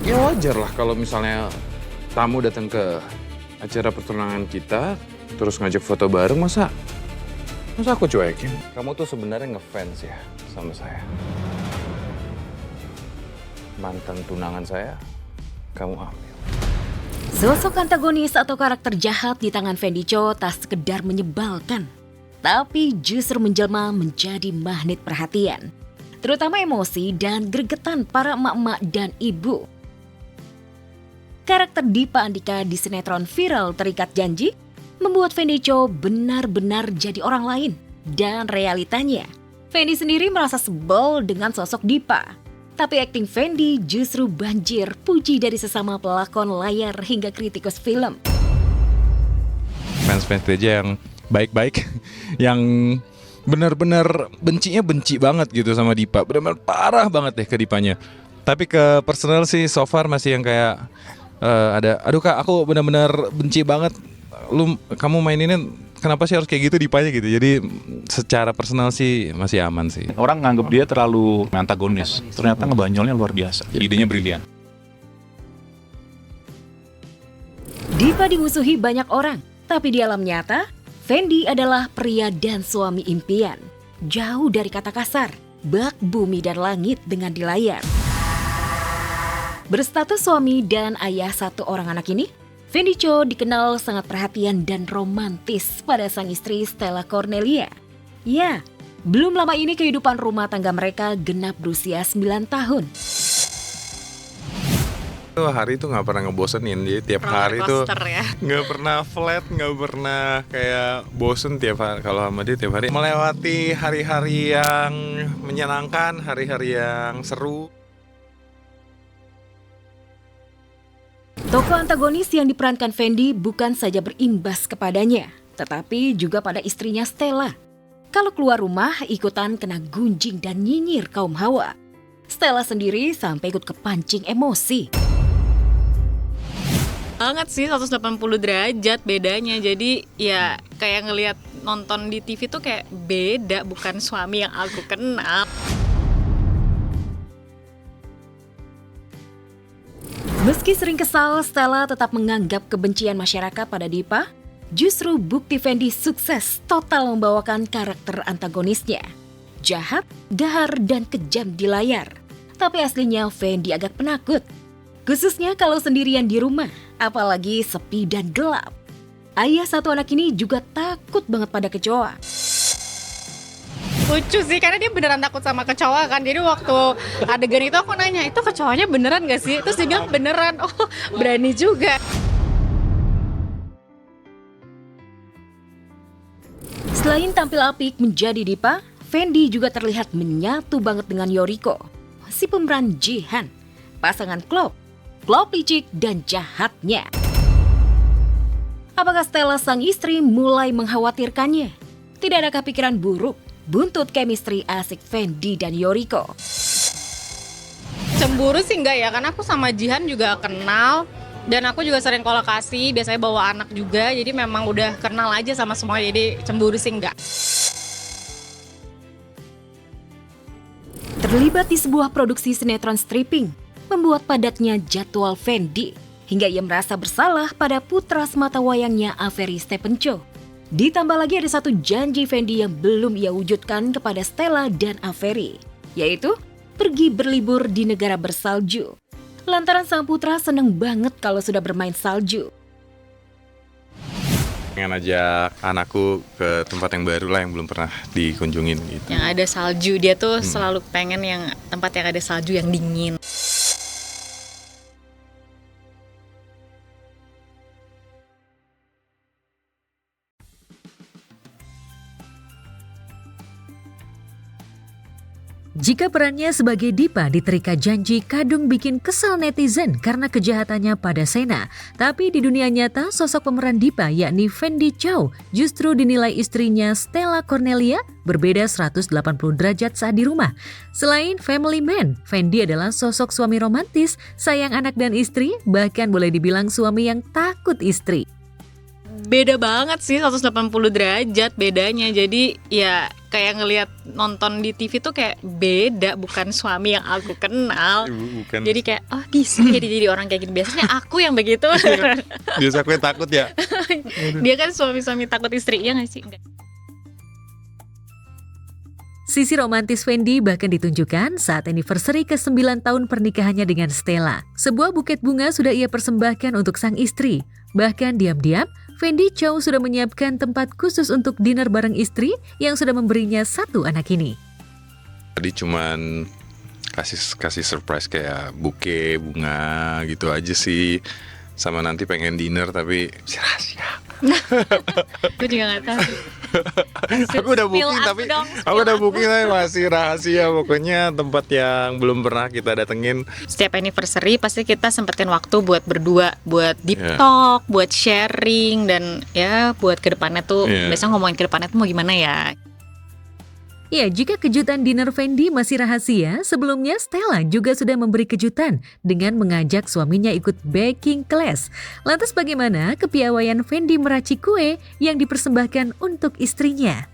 Ya wajar lah kalau misalnya tamu datang ke acara pertunangan kita, terus ngajak foto bareng, masa aku cuekin? Kamu tuh sebenarnya ngefans ya sama saya. Mantan tunangan saya, kamu ambil. Sosok antagonis atau karakter jahat di tangan Fendi Chow tak sekedar menyebalkan, tapi justru menjelma menjadi magnet perhatian, terutama emosi dan gregetan para emak-emak dan ibu. Karakter Dipa Andika di sinetron viral Terikat Janji membuat Fendi Chow benar-benar jadi orang lain. Dan realitanya, Fendi sendiri merasa sebel dengan sosok Dipa. Tapi akting Fendi justru banjir puji dari sesama pelakon layar hingga kritikus film. Fans-fans aja yang baik-baik, yang benar-benar benci banget gitu sama Dipa. Benar-benar parah banget deh ke Dipanya. Tapi ke personal sih so far masih yang kayak aduh kak, aku benar-benar benci banget kamu maininnya, kenapa sih harus kayak gitu Dipanya gitu. Jadi secara personal sih masih aman sih. Orang nganggap dia terlalu antagonis, ternyata ngebanyolnya luar biasa. Idenya brilian. Dipa dimusuhi banyak orang, tapi di alam nyata, Fendi adalah pria dan suami impian. Jauh dari kata kasar, bak bumi dan langit dengan di layar. Berstatus suami dan ayah satu orang anak ini, Fendi Chow dikenal sangat perhatian dan romantis pada sang istri Stella Cornelia. Ya, belum lama ini kehidupan rumah tangga mereka genap berusia 9 tahun. Hari itu nggak pernah ngebosenin, jadi tiap hari tuh ya. nggak pernah flat, nggak pernah kayak bosen tiap hari. Kalau sama dia tiap hari melewati hari-hari yang menyenangkan, hari-hari yang seru. Tokoh antagonis yang diperankan Fendi bukan saja berimbas kepadanya, tetapi juga pada istrinya Stella. Kalau keluar rumah, ikutan kena gunjing dan nyinyir kaum hawa. Stella sendiri sampai ikut kepancing emosi. Banget sih, 180 derajat bedanya. Jadi ya kayak ngelihat nonton di TV tuh kayak beda, bukan suami yang aku kenal. Meski sering kesal, Stella tetap menganggap kebencian masyarakat pada Dipa. Justru bukti Fendi sukses total membawakan karakter antagonisnya. Jahat, gahar, dan kejam di layar. Tapi aslinya Fendi agak penakut. Khususnya kalau sendirian di rumah, apalagi sepi dan gelap. Ayah satu anak ini juga takut banget pada kecoa. Lucu sih, karena dia beneran takut sama kecoa kan. Jadi waktu adegan itu aku nanya, itu kecoanya beneran gak sih? Terus dia bilang beneran. Oh, berani juga. Selain tampil apik menjadi Dipa, Fendi juga terlihat menyatu banget dengan Yoriko, si pemeran Jihan, pasangan klop licik dan jahatnya. Apakah Stella sang istri mulai mengkhawatirkannya? Tidak adakah pikiran buruk buntut chemistry asik Fendi dan Yoriko? Cemburu sih enggak ya, karena aku sama Jihan juga kenal. Dan aku juga sering kolokasi, biasanya bawa anak juga. Jadi memang udah kenal aja sama semua, jadi cemburu sih enggak. Terlibat di sebuah produksi sinetron stripping membuat padatnya jadwal Fendi hingga ia merasa bersalah pada putra sematawayangnya Averi Stephen Chow. Ditambah lagi ada satu janji Fendi yang belum ia wujudkan kepada Stella dan Averi, yaitu pergi berlibur di negara bersalju. Lantaran sang putra seneng banget kalau sudah bermain salju. Pengen ajak anakku ke tempat yang baru lah yang belum pernah dikunjungin gitu. Yang ada salju, dia tuh selalu pengen yang tempat yang ada salju yang dingin. Jika perannya sebagai Dipa di Terikat Janji kadung bikin kesal netizen karena kejahatannya pada Sena, tapi di dunia nyata sosok pemeran Dipa yakni Fendi Chow justru dinilai istrinya Stella Cornelia berbeda 180 derajat saat di rumah. Selain family man, Fendi adalah sosok suami romantis, sayang anak dan istri, bahkan boleh dibilang suami yang takut istri. beda banget sih, 180 derajat bedanya. Jadi ya kayak ngelihat nonton di TV tuh kayak beda, bukan suami yang aku kenal. Bukan. Jadi kayak bisa jadi orang kayak gini. Biasanya aku yang begitu. Biasa aku yang takut ya. Dia kan suami-suami takut istri, ya nggak sih? Enggak. Sisi romantis Fendi bahkan ditunjukkan saat anniversary ke-9 tahun pernikahannya dengan Stella. Sebuah buket bunga sudah ia persembahkan untuk sang istri. Bahkan diam-diam, Fendi Chow sudah menyiapkan tempat khusus untuk dinner bareng istri yang sudah memberinya 1 anak ini. Tadi cuman kasih surprise kayak buke bunga gitu aja sih. Sama nanti pengen dinner tapi masih rahasia. Gue juga nggak tahu. Aku udah booking tapi masih rahasia. Pokoknya tempat yang belum pernah kita datengin. Setiap anniversary pasti kita sempetin waktu buat berdua, buat deep talk, buat sharing, dan ya buat kedepannya tuh biasanya ngomongin kedepannya tuh mau gimana ya. Ya, jika kejutan dinner Fendi masih rahasia, sebelumnya Stella juga sudah memberi kejutan dengan mengajak suaminya ikut baking class. Lantas bagaimana kepiawaian Fendi meracik kue yang dipersembahkan untuk istrinya?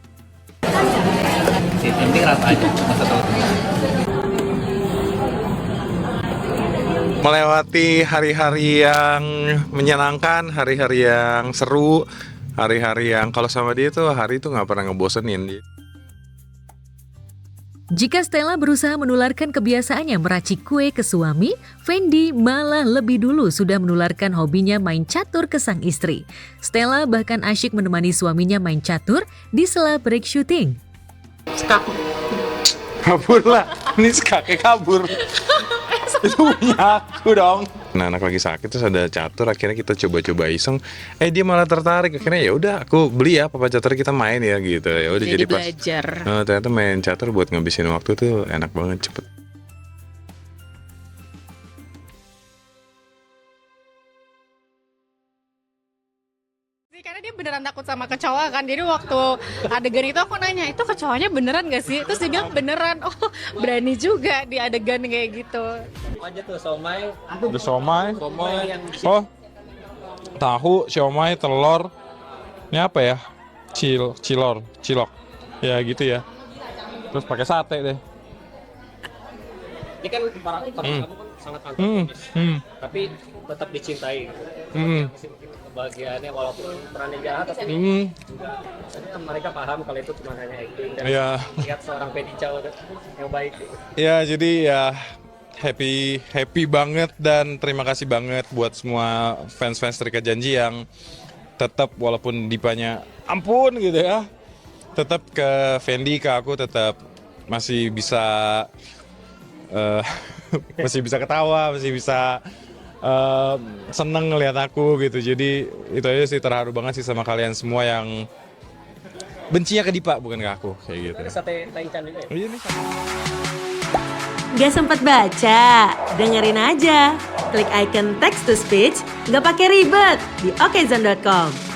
Melewati hari-hari yang menyenangkan, hari-hari yang seru, hari-hari yang kalau sama dia tuh hari itu nggak pernah ngebosenin. Jika Stella berusaha menularkan kebiasaannya meracik kue ke suami, Fendi malah lebih dulu sudah menularkan hobinya main catur ke sang istri. Stella bahkan asyik menemani suaminya main catur di sela break syuting. Kabur lah, ini kakek kabur. Itu punya aku dong. Nah, anak lagi sakit terus ada catur, akhirnya kita coba-coba iseng. Dia malah tertarik, akhirnya ya udah aku beli ya papa catur kita main ya gitu. Ya udah jadi pas belajar. ternyata main catur buat ngabisin waktu tuh enak banget, cepet. Karena dia beneran takut sama kecoa kan, jadi waktu adegan itu aku nanya, itu kecoanya beneran gak sih? Terus dia bilang beneran. Oh, berani juga di adegan kayak gitu. Aja tuh somai. Ada somai. Oh, tahu, siomay, telur. Ini apa ya? Cilok. Ya gitu ya. Terus pakai sate deh. Ini kan para kamu kan sangat antagonis, tapi tetap dicintai. Kebahagiaannya walaupun perannya jahat, tapi mereka paham kalau itu cuma hanya acting dan lihat seorang Fendi Chow yang baik. Ya, jadi ya happy banget dan terima kasih banget buat semua fans-fans Setrika Janji yang tetap walaupun dipanya ampun gitu ya, tetap ke Fendi, ke aku tetap masih bisa masih bisa ketawa, masih bisa seneng ngeliat aku gitu. Jadi itu aja sih, terharu banget sih sama kalian semua yang bencinya ke Dipa bukan ke aku kayak gitu. Sate Taichan juga ya? Iya nih. Gak sempat baca? Dengerin aja. Klik icon text to speech, gak pakai ribet di okezone.com.